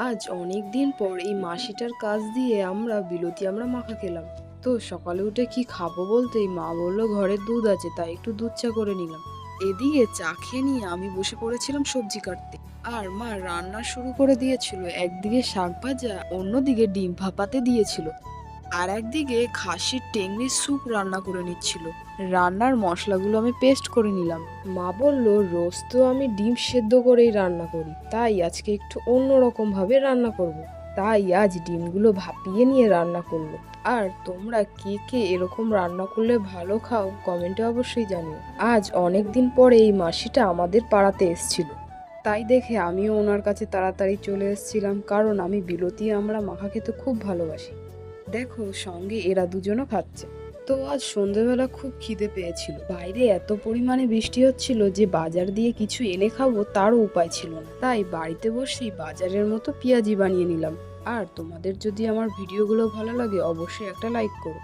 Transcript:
আজ অনেক দিন পর এই মাসিটার কাজ দিয়ে আমরা মাখা খেলাম। তো সকালে উঠে কি খাবো বলতেই মা বলল ঘরে দুধ আছে, তাই একটু দুধ চা করে নিলাম। এদিকে চা খেয়ে নিয়ে আমি বসে পড়েছিলাম সবজি কাটতে। আর মা রান্না শুরু করে দিয়েছিল, একদিকে শাক ভাজা, অন্যদিকে ডিম ভাপাতে দিয়েছিল, আর একদিকে খাসির টেংরির স্যুপ রান্না করে নিচ্ছিল। রান্নার মশলাগুলো আমি পেস্ট করে নিলাম। মা বলল রোজ তো আমি ডিম সেদ্ধ করেই রান্না করি, তাই আজকে একটু অন্যরকম ভাবে রান্না করব। তাই আজ ডিমগুলো ভাপিয়ে নিয়ে রান্না করলো। আর তোমরা কে কে এরকম রান্না করলে ভালো খাও কমেন্টে অবশ্যই জানিও। আজ অনেক দিন পরে এই মাসিটা আমাদের পাড়াতে এসেছিল, তাই দেখে আমিও ওনার কাছে তাড়াতাড়ি চলে এসেছিলাম, কারণ আমি বিলতি আমরা মাখা খেতে খুব ভালোবাসি। দেখো সঙ্গে এরা দুজনও খাচ্ছে। তো আজ সন্ধেবেলা খুব খিদে পেয়েছিল, বাইরে এত পরিমাণে বৃষ্টি হচ্ছিল যে বাজার দিয়ে কিছু এনে খাবো তারও উপায় ছিল না, তাই বাড়িতে বসেই বাজারের মতো পেঁয়াজি বানিয়ে নিলাম। আর তোমাদের যদি আমার ভিডিওগুলো ভালো লাগে অবশ্যই একটা লাইক করো।